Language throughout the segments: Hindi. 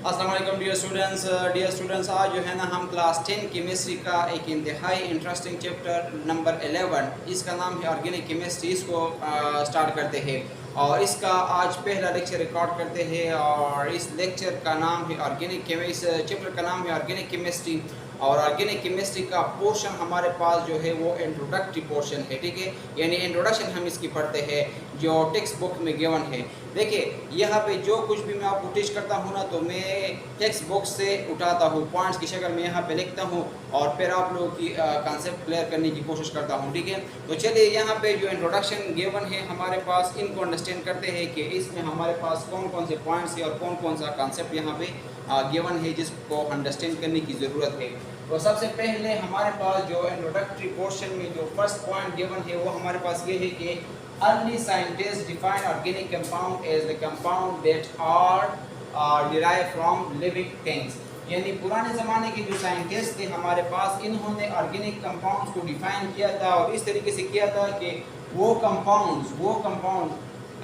अस्सलाम वालेकुम डियर स्टूडेंट्स आज जो है ना हम क्लास 10 केमिस्ट्री का एक इंतहाई इंटरेस्टिंग चैप्टर नंबर 11 इसका नाम है ऑर्गेनिक केमिस्ट्री। इसको स्टार्ट करते हैं और इसका आज पहला लेक्चर रिकॉर्ड करते हैं और इस लेक्चर का नाम है ऑर्गेनिक केमिस्ट्री। चैप्टर का नाम है ऑर्गेनिक केमिस्ट्री और ऑर्गेनिक केमिस्ट्री का पोर्शन हमारे पास जो है वो इंट्रोडक्टरी पोर्शन है, ठीक है, यानी इंट्रोडक्शन हम इसकी पढ़ते हैं जो टेक्स्ट बुक में गिवन है। देखिए यहाँ पे जो कुछ भी मैं आपको टीच करता हूँ ना तो मैं टेक्स्ट बुक से उठाता हूँ, पॉइंट्स की शक्ल में यहाँ पे लिखता हूँ और फिर आप लोगों की कॉन्सेप्ट क्लियर करने की कोशिश करता हूँ, ठीक है। तो चलिए यहाँ पे जो इंट्रोडक्शन गिवन है हमारे पास, इनको अंडरस्टैंड करते हैं कि इसमें हमारे पास कौन कौन से पॉइंट्स है और कौन कौन सा कॉन्सेप्ट यहाँ पे गिवन है जिसको अंडरस्टैंड करने की ज़रूरत है। तो सबसे पहले हमारे पास जो इंट्रोडक्टरी पोर्शन में जो फर्स्ट पॉइंट गिवन है वो हमारे पास ये है कि early scientists define organic compound as the compound that are derived from living things। यानी पुराने ज़माने के जो साइंटिस्ट थे हमारे पास, इन्होंने ऑर्गेनिक कंपाउंड्स को डिफाइन किया था और इस तरीके से किया था कि वो compounds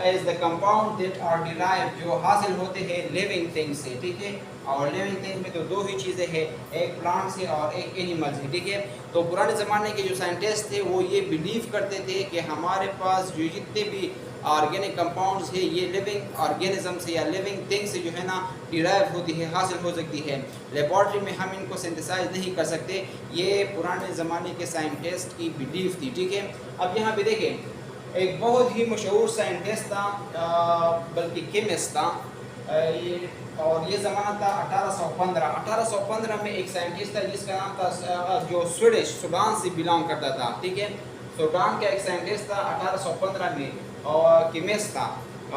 as the compound that are derived, जो हासिल होते हैं लिविंग थिंग्स से, ठीक है। और लिविंग थिंग्स में तो दो ही चीज़ें हैं, एक प्लांट से और एक एनिमल से, ठीक है। तो पुराने ज़माने के जो साइंटिस्ट थे वो ये बिलीव करते थे कि हमारे पास जो जितने भी ऑर्गेनिक कंपाउंड्स है ये लिविंग ऑर्गेनिज्म से या लिविंग थिंग से जो है ना डिराइव होती है, हासिल हो सकती है। लेबॉर्ट्री में हम इनको सिंथेसाइज नहीं कर सकते, ये पुराने ज़माने के साइंटिस्ट की बिलीव थी, ठीक है। अब यहाँ पे देखें, एक बहुत ही मशहूर साइंटिस्ट था, बल्कि केमिस्ट था, और ये ज़माना था 1815 में एक साइंटिस्ट था जिसका नाम था जो सूडान से बिलोंग करता था, ठीक है। सूडान का एक साइंटिस्ट था 1815 में और केमिस्ट था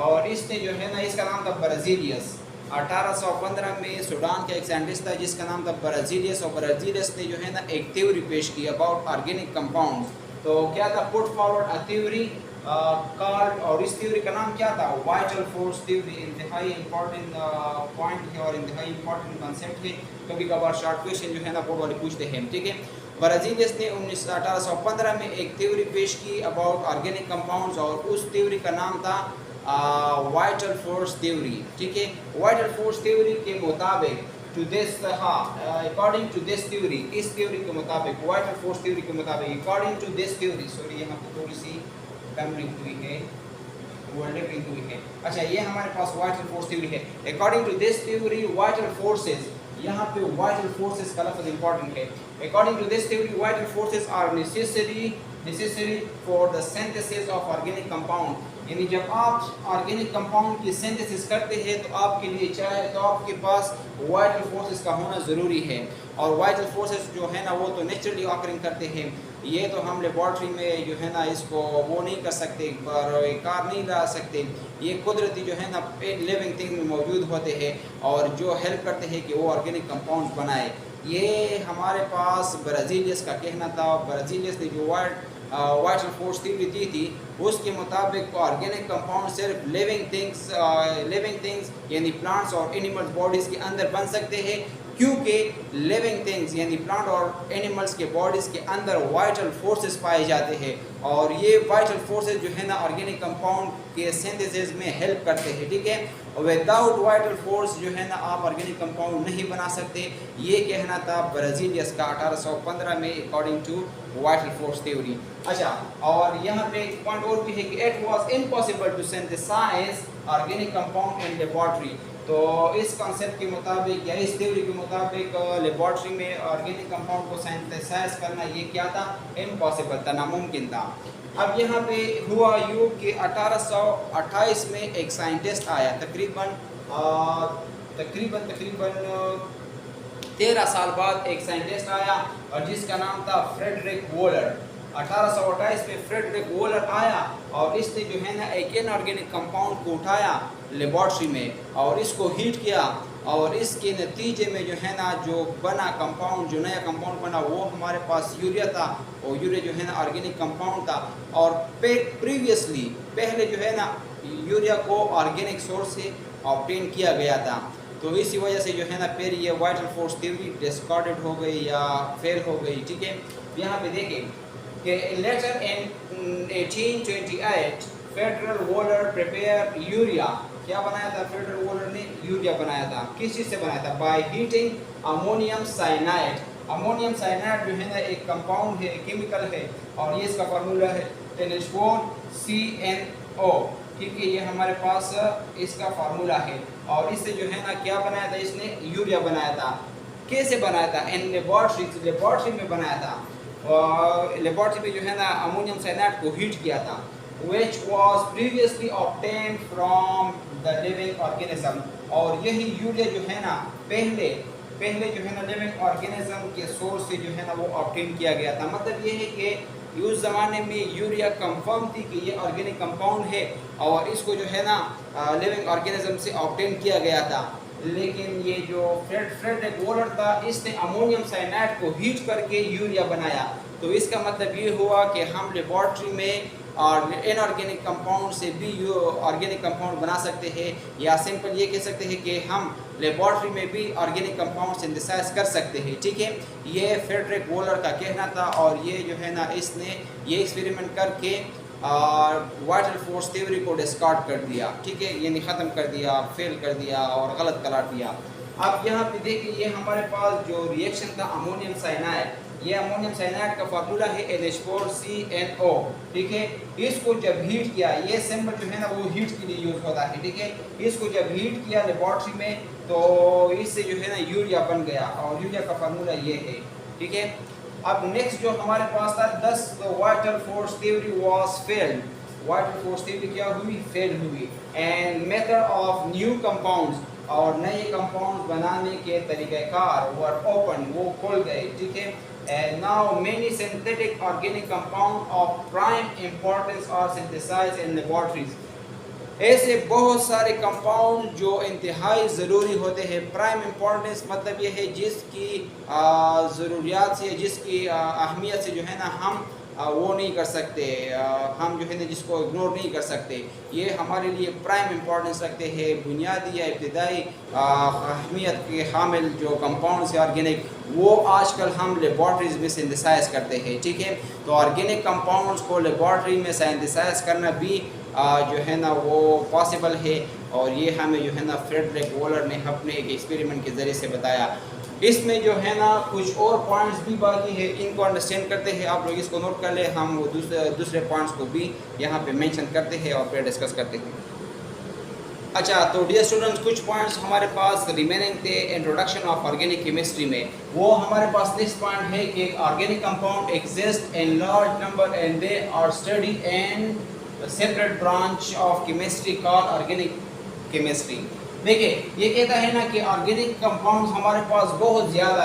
और इसने जो है ना, इसका नाम था बर्जीलियस। 1815 में सूडान का एक साइंटिस्ट था जिसका नाम था बर्जीलियस और बर्जीलियस ने जो है ना एक थ्योरी पेश की अबाउट ऑर्गेनिक कंपाउंड्स। तो क्या था, put forward a theory called, और इस थ्योरी का नाम क्या था, वाइटल फोर्स थ्योरी। इंतहाई इंपॉर्टेंट पॉइंट है और इंतहाई इंपॉर्टेंट कंसेप्ट है, कभी कभार शॉर्ट क्वेश्चन जो है ना बोर्ड वाले पूछते हैं, ठीक है। बर्जीलियस ने 1815 में एक थ्योरी पेश की अबाउट ऑर्गेनिक कंपाउंड्स और उस थ्योरी का नाम था वाइटल फोर्स थ्योरी, ठीक है। वाइटल फोर्स थ्योरी के मुताबिक अकॉर्डिंग टू दिस थ्योरी, इस थ्योरी के मुताबिक, वाइटल फोर्स थ्योरी के मुताबिक, according to this theory, sorry यहाँ पर थोड़ी सी डम्बलिंग हुई है, वर्डिंग हुई है। अच्छा, ये हमारे पास वाइटल फोर्स थ्योरी है। According to this theory vital forces, यहाँ पे वाइटल फोर्सेस का लफ्ज़ इंपॉर्टेंट है। According to this theory vital forces are necessary for the synthesis of organic compound. यानी जब आप ऑर्गेनिक कंपाउंड की सिंथेसिस करते हैं तो आपके लिए चाहे तो आपके पास वाइटल फोर्सेस का होना ज़रूरी है। और वाइटल फोर्सेस जो है ना वो तो नेचुरली ऑकरिंग करते हैं, ये तो हम लेबॉर्ट्री में जो है ना इसको वो नहीं कर सकते, पर कार नहीं ला सकते, ये कुदरती जो है ना लिविंग थिंग में मौजूद होते हैं और जो हेल्प करते हैं कि वो ऑर्गेनिक कंपाउंड्स बनाए। ये हमारे पास बर्जीलियस का कहना था। बर्जीलियस ने जो वाइटल फोर्स थ्योरी दी थी उसके मुताबिक ऑर्गेनिक कंपाउंड सिर्फ लिविंग थिंग्स यानी प्लांट्स और एनिमल्स बॉडीज़ के अंदर बन सकते हैं, क्योंकि लिविंग थिंग्स यानी प्लांट और एनिमल्स के बॉडीज़ के अंदर वाइटल फोर्सेस पाए जाते हैं और ये वाइटल फोर्सेस जो है ना ऑर्गेनिक कंपाउंड के सिंथेसिस में हेल्प करते हैं, ठीक है। विदाउट वाइटल फोर्स जो है ना आप ऑर्गेनिक कंपाउंड नहीं बना सकते, ये कहना था बर्जीलियस का 1815 में according to vital force theory. अच्छा, और यहाँ पे एक पॉइंट और भी है कि it was impossible to synthesize organic compound in laboratory. तो इस कॉन्सेप्ट के मुताबिक या इस थ्योरी के मुताबिक लेबॉर्ट्री में ऑर्गेनिक कंपाउंड को सिंथेसाइज करना ये क्या था, इम्पॉसिबल था, नामुमकिन था। अब यहाँ पे हुआ यूँ कि 1828 में एक साइंटिस्ट आया, तकरीबन 13 साल बाद एक साइंटिस्ट आया और जिसका नाम था फ्रेडरिक वोलर। 1828 में फ्रेडरिक वोलर आया और इसने जो है ना एक इनऑर्गेनिक कंपाउंड को उठाया लेबॉर्ट्री में और इसको हीट किया और इसके नतीजे में जो है ना जो बना कंपाउंड, जो नया कंपाउंड बना वो हमारे पास यूरिया था और यूरिया जो है ना ऑर्गेनिक कंपाउंड था। और प्रीवियसली पहले जो है ना यूरिया को ऑर्गेनिक सोर्स से ऑब्टेन किया गया था, तो इसी वजह से जो है ना फिर ये वाइटल फोर्स थ्योरी डिस्कार्डेड हो गई या फेल हो गई, ठीक है। यहाँ पे देखें कि लेटर इन 1828 Federal Water prepare urea क्या बनाया था फ्रेडरिक वोलर ने? यूरिया बनाया था। किस चीज़ से बनाया था? By heating ammonium cyanide. Ammonium cyanide जो है ना एक कंपाउंड है, केमिकल है, और ये इसका फार्मूला है NH4CnO। ठीक है, ये हमारे पास इसका फार्मूला है। और इससे जो है ना क्या बनाया था इसने? यूरिया बनाया था। कैसे बनाया था? इन लेबॉर्ट्री में बनाया था। लेबॉर्ट्री में जो है ना अमोनियम साइनाइड को हीट किया था, which was previously obtained from the living organism। और यही यूरिया जो है ना पहले जो है ना लिविंग ऑर्गेनिज्म के सोर्स से जो है ना वो ऑब्टेन किया गया था। मतलब ये है कि उस ज़माने में यूरिया कंफर्म थी कि ये ऑर्गेनिक कंपाउंड है और इसको जो है ना लिविंग ऑर्गेनिज्म से ऑब्टेन किया गया था। लेकिन ये जो फ्रेडरिक वोलर था इसने अमोनियम साइनाइड को हीट करके यूरिया बनाया। तो इसका मतलब ये हुआ कि हम लेबॉर्ट्री में और इनऑर्गेनिक कंपाउंड से भी ऑर्गेनिक कंपाउंड बना सकते हैं, या सिंपल ये कह सकते हैं कि हम लेबॉर्ट्री में भी ऑर्गेनिक कंपाउंड सिंथेसाइज कर सकते हैं। ठीक है, ये फ्रेडरिक वोलर का कहना था और ये जो है ना इसने ये एक्सपेरिमेंट करके वाइटल फोर्स थ्योरी को डिस्कार्ड कर दिया। ठीक है, यानी ख़त्म कर दिया, फेल कर दिया और गलत करार दिया। अब यहाँ पे देखिए ये हमारे पास जो रिएक्शन था अमोनियम साइनाइड, ये अमोनियम साइनाइड का फार्मूला है NH4CnO। ठीक है, इसको जब हीट किया, ये सिंबल जो है ना वो हीट के लिए यूज़ होता है। ठीक है, इसको जब हीट किया लेबॉर्ट्री में तो इससे जो है ना यूरिया बन गया और यूरिया का फार्मूला ये है। ठीक है, अब नेक्स्ट जो हमारे पास था 10 vital force theory was failed. Vital force theory क्या हुई? फेल हुई। And method of new compounds, और नए कंपाउंड बनाने के तरीक़ाकार वर ओपन, वो खोल गए। ठीक है, and now many synthetic organic compound of prime importance are synthesized in laboratories। ऐसे बहुत सारे कंपाउंड जो इंतहाई ज़रूरी होते हैं, प्राइम इम्पोर्टेंस मतलब ये है जिसकी ज़रूरियात से, जिसकी अहमियत से जो है ना हम वो नहीं कर सकते, हम जो है ना जिसको इग्नोर नहीं कर सकते, ये हमारे लिए प्राइम इम्पोर्टेंस रखते हैं। बुनियादी या इब्तिदाई अहमियत के हामिल जो कंपाउंड्स है ऑर्गेनिक, वो आजकल हम लेबॉर्ट्रीज़ में सिंथेसाइज करते हैं। ठीक है, तो ऑर्गेनिक कंपाउंड्स को लेबॉर्ट्री में सिंथेसाइज करना भी जो है ना वो पॉसिबल है, और ये हमें जो है ना फ्रेडरिक वोलर ने अपने एक एक्सपेरिमेंट के ज़रिए से बताया। इसमें जो है ना कुछ और पॉइंट्स भी बाकी है, इनको अंडरस्टैंड करते हैं। आप लोग इसको नोट कर ले, हम वो दूसरे पॉइंट्स को भी यहाँ पे मेंशन करते हैं और फिर डिस्कस करते हैं। अच्छा, तो डियर स्टूडेंट्स कुछ पॉइंट्स हमारे पास रिमेनिंग थे इंट्रोडक्शन ऑफ ऑर्गेनिक केमिस्ट्री में। वो हमारे पास नेक्स्ट पॉइंट है कि organic compound exist in large number and they are studied in separate branch of chemistry called organic chemistry. देखिए ये कहता है ना कि ऑर्गेनिक कंपाउंड्स हमारे पास बहुत ज़्यादा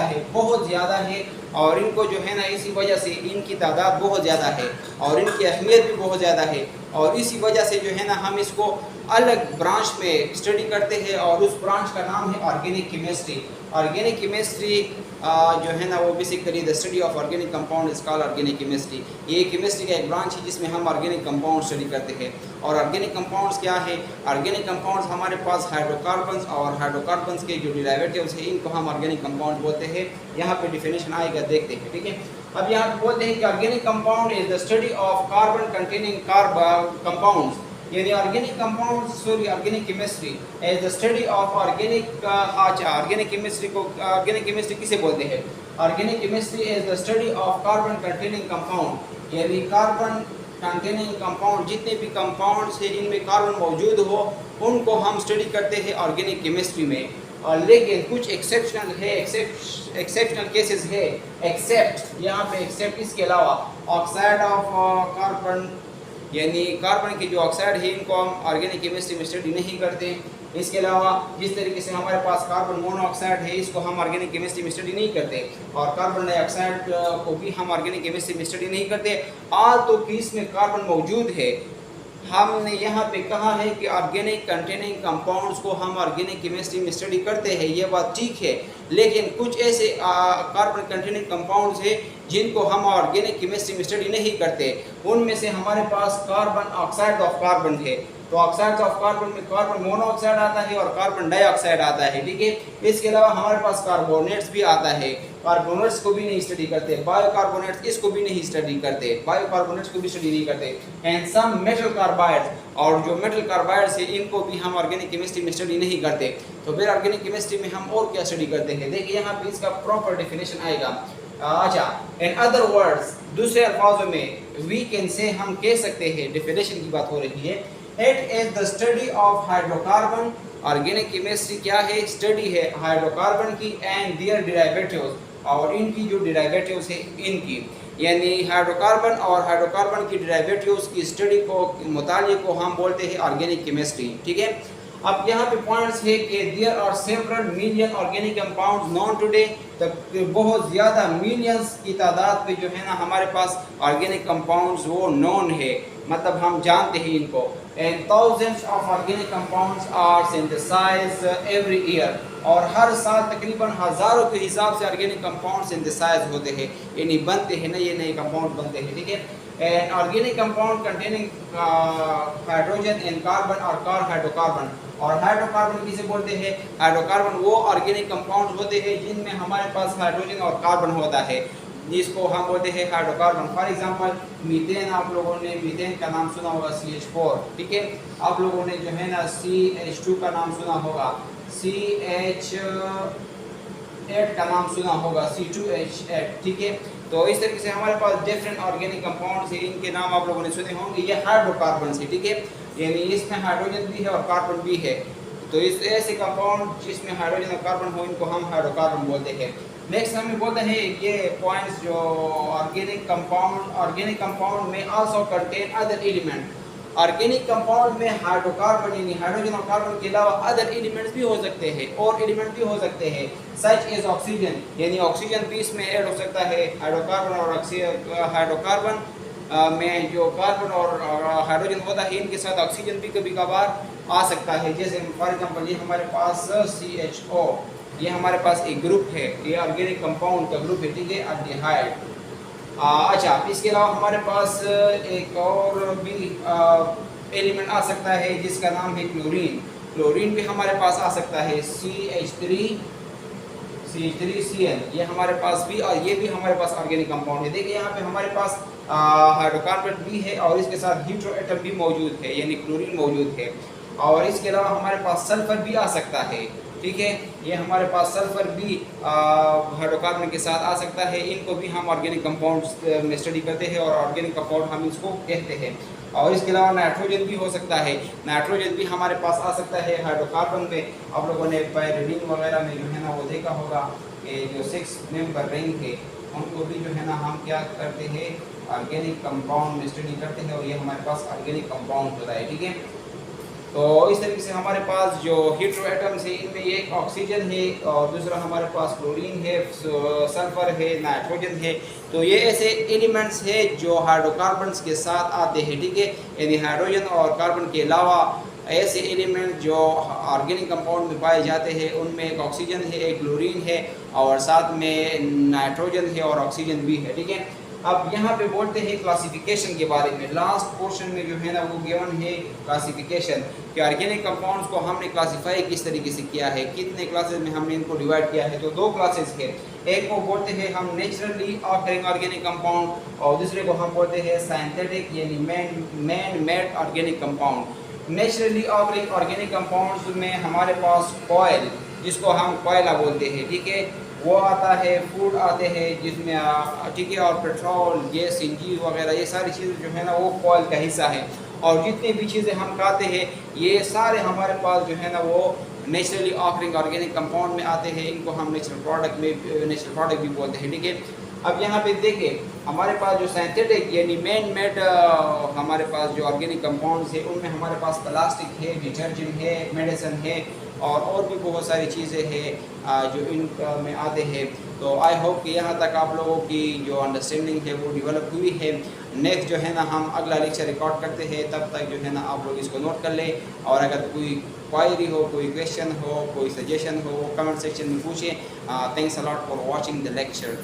है, और इनको जो है ना इसी वजह से इनकी तादाद बहुत ज़्यादा है और इनकी अहमियत भी बहुत ज़्यादा है, और इसी वजह से जो है ना हम इसको अलग ब्रांच में स्टडी करते हैं और उस ब्रांच का नाम है ऑर्गेनिक केमिस्ट्री। ऑर्गेनिक केमिस्ट्री जो है ना वो basically the study of organic compound is called organic chemistry. ये केमिस्ट्री का एक ब्रांच है जिसमें हम ऑर्गेनिक कंपाउंड स्टडी करते हैं। और ऑर्गेनिक कंपाउंड्स क्या है? ऑर्गेनिक कंपाउंड्स हमारे पास हाइड्रोकार्बन्स और हाइड्रोकार्बन्स के जो डिराइवेटिव्स हैं इनको हम ऑर्गेनिक कंपाउंड बोलते हैं। यहाँ पे डिफिनेशन आएगा, देखते हैं। ठीक है, अब यहाँ पे बोलते हैं कि organic compound is the study of carbon containing compounds, यानी organic compound organic chemistry as the study of organic. Organic chemistry किसे बोलते हैं? Organic chemistry is the study of carbon containing compound, यानी कार्बन कंटेनिंग कंपाउंड, जितने भी कंपाउंड्स हैं इनमें कार्बन मौजूद हो उनको हम स्टडी करते हैं ऑर्गेनिक केमिस्ट्री में। और लेकिन कुछ एक्सेप्शनल केसेस है, एक्सेप्ट यहाँ पे एक्सेप्ट, इसके अलावा ऑक्साइड ऑफ कार्बन, यानी कार्बन के जो ऑक्साइड है इनको हम ऑर्गेनिक केमिस्ट्री में स्टडी नहीं करते। इसके अलावा जिस तरीके से हमारे पास कार्बन मोनोऑक्साइड है इसको हम ऑर्गेनिक केमिस्ट्री में स्टडी नहीं करते, और कार्बन डाइऑक्साइड को भी हम ऑर्गेनिक केमिस्ट्री में स्टडी नहीं करते। तो कि इसमें कार्बन मौजूद है, हमने यहाँ पे कहा है कि ऑर्गेनिक कंटेनिंग कंपाउंड्स को हम ऑर्गेनिक केमिस्ट्री में स्टडी करते हैं, ये बात ठीक है। लेकिन कुछ ऐसे कार्बन कंटेनिंग कंपाउंड्स हैं जिनको हम ऑर्गेनिक केमिस्ट्री में स्टडी नहीं करते। उनमें से हमारे पास कार्बन ऑक्साइड ऑफ कार्बन है, तो ऑक्साइड्स ऑफ कार्बन में कार्बन मोनोऑक्साइड आता है और कार्बन डाइऑक्साइड आता है, ठीक है। इसके अलावा हमारे पास कार्बोनेट्स भी आता है, कार्बोनेट्स को भी नहीं स्टडी करते, बायोकार्बोनेट्स इसको भी नहीं स्टडी करते, बायोकार्बोनेट्स को भी स्टडी नहीं करते, एंड सम मेटल कार्बाइड्स, और जो मेटल कार्बाइड्स है इनको भी हम ऑर्गेनिक केमिस्ट्री में स्टडी नहीं करते। तो फिर ऑर्गेनिक केमिस्ट्री में हम और क्या स्टडी करते हैं, देखिए यहाँ पे इसका प्रॉपर डेफिनेशन आएगा। अच्छा, इन अदर वर्ड्स, दूसरे अल्फाजों में वी कैन से हम कह सकते हैं, डेफिनेशन की बात हो रही है, it is the study of hydrocarbon. Organic chemistry क्या है, स्टडी है हाइड्रोकार्बन की एंड देयर डेरिवेटिव्स, और इनकी जो डेरिवेटिव्स है इनकी, यानी हाइड्रोकार्बन और हाइड्रोकार्बन की डेरिवेटिव्स की स्टडी को, मुताले को हम बोलते हैं ऑर्गेनिक केमिस्ट्री, ठीक है। अब यहाँ पे पॉइंट्स है कि there are several million organic compounds known today, तक बहुत ज़्यादा मिलियंस की तादाद पे जो है ना हमारे पास ऑर्गेनिक कंपाउंड्स वो नोन है, मतलब हम जानते हैं इनको, and thousands of organic compounds are synthesized every year, और हर साल तकरीबन हज़ारों के हिसाब से ऑर्गेनिक कंपाउंड सिंथेसाइज होते हैं, यानी बनते हैं, नए नए कंपाउंड बनते हैं, ठीक है। And organic compound containing hydrogen and carbon और कार हाइड्रोकार्बन, और हाइड्रोकार्बन किसे बोलते हैं, हाइड्रोकार्बन वो ऑर्गेनिक कंपाउंड होते हैं जिनमें हमारे पास हाइड्रोजन और कार्बन होता है, जिसको हम बोलते हैं हाइड्रोकार्बन। फॉर एग्जांपल मीथेन, आप लोगों ने मीथेन का नाम सुना होगा, CH4, ठीक है। आप लोगों ने जो है ना CH2 का नाम सुना होगा, CH8 का नाम सुना होगा, C2H8, ठीक है। तो इस तरीके से हमारे पास डिफरेंट ऑर्गेनिक कंपाउंड्स हैं, इनके नाम आप लोगों ने सुने होंगे, ये हाइड्रोकार्बन है, ठीक है, यानी इसमें हाइड्रोजन भी है और कार्बन भी है। तो इस ऐसे कंपाउंड जिसमें हाइड्रोजन और कार्बन हो इनको हम हाइड्रोकार्बन बोलते हैं। नेक्स्ट हमें बोलते हैं ये पॉइंट्स जो ऑर्गेनिक कंपाउंड में also contain other element, organic compound में हाइड्रोकार्बन यानी हाइड्रोजन और कार्बन के अलावा अदर एलिमेंट्स भी हो सकते हैं, और एलिमेंट भी हो सकते हैं, सच एज ऑक्सीजन, यानी ऑक्सीजन भी इसमें ऐड हो सकता है। हाइड्रोकार्बन और हाइड्रोकार्बन में जो कार्बन और हाइड्रोजन होता है इनके साथ ऑक्सीजन भी कभी कभार आ सकता है, जैसे फॉर एग्जांपल ये हमारे पास CHO, ये हमारे पास एक ग्रुप है, ये ऑर्गेनिक कंपाउंड का ग्रुप है, ठीक है, अल्डिहाइड। अच्छा, इसके अलावा हमारे पास एक और भी एलिमेंट आ सकता है जिसका नाम है क्लोरीन, क्लोरीन भी हमारे पास आ सकता है, CH3Cl, ये हमारे पास भी, और ये भी हमारे पास ऑर्गेनिक कंपाउंड है। देखिए यहाँ पे हमारे पास हाइड्रोकार्बन भी है और इसके साथ हीट्रो एटम भी मौजूद है, यानी क्लोरीन मौजूद है, और इसके अलावा हमारे पास सल्फर भी आ सकता है, ठीक है, ये हमारे पास सल्फर भी हाइड्रोकार्बन के साथ आ सकता है। इनको भी हम ऑर्गेनिक कंपाउंड्स में स्टडी करते हैं और ऑर्गेनिक कंपाउंड हम इसको कहते हैं। और इसके अलावा नाइट्रोजन भी हो सकता है, नाइट्रोजन भी हमारे पास आ सकता है हाइड्रोकार्बन में। आप लोगों ने पायरिडीन वगैरह में जो है ना वो देखा होगा कि जो 6 मेंबर रिंग है उनको भी जो है ना हम क्या करते हैं, ऑर्गेनिक कंपाउंड में स्टडी करते हैं, और ये हमारे पास ऑर्गेनिक कंपाउंड होता है, ठीक है। तो इस तरीके से हमारे पास जो हीट्रो एटम्स है इनमें एक ऑक्सीजन है और दूसरा हमारे पास क्लोरीन है, सल्फर है, नाइट्रोजन है। तो ये ऐसे एलिमेंट्स है जो हाइड्रोकार्बन्स के साथ आते हैं, ठीक है, यानी हाइड्रोजन और कार्बन के अलावा ऐसे एलिमेंट जो ऑर्गेनिक कंपाउंड में पाए जाते हैं उनमें एक ऑक्सीजन है, एक क्लोरीन है, और साथ में नाइट्रोजन है और ऑक्सीजन भी है, ठीक है। अब यहाँ पे बोलते हैं क्लासिफिकेशन के बारे में। लास्ट पोर्शन में जो है ना वो गिवन है क्लासिफिकेशन, कि ऑर्गेनिक कंपाउंड्स को हमने क्लासिफाई किस तरीके से किया है, कितने क्लासेस में हमने इनको डिवाइड किया है। तो 2 क्लासेस है, एक को बोलते हैं हम नेचुरली ऑकरिंग ऑर्गेनिक कंपाउंड, और दूसरे को हम बोलते हैं साइंथेटिक यानी man made organic compound. Naturally occurring organic compounds में हमारे पास कॉयल, जिसको हम कोयला बोलते हैं, ठीक है, वो आता है, फूड आते हैं जिसमें, ठीक है, और पेट्रोल, गैस इंजन वगैरह ये सारी चीज़ें जो है ना वो कॉयल का हिस्सा है। और जितनी भी चीज़ें हम खाते हैं ये सारे हमारे पास जो है ना वो नेचुरली ऑकरिंग ऑर्गेनिक कंपाउंड में आते हैं, इनको हम नेचुरल प्रोडक्ट भी बोलते हैं, ठीक है। अब यहाँ पे देखिए हमारे पास जो सिंथेटिक यानी मैन मेड हमारे पास जो ऑर्गेनिक कंपाउंड्स है उनमें हमारे पास प्लास्टिक है, डिटर्जेंट है, मेडिसिन है, और भी बहुत सारी चीज़ें हैं जो इन में आते हैं। तो आई होप कि यहाँ तक आप लोगों की जो अंडरस्टैंडिंग है वो डेवलप हुई है। नेक्स्ट जो है ना हम अगला लेक्चर रिकॉर्ड करते हैं, तब तक जो है ना आप लोग इसको नोट कर लें, और अगर कोई क्वायरी हो, कोई क्वेश्चन हो, कोई सजेशन हो वो कमेंट सेक्शन में पूछें। Thanks a lot for watching the lecture.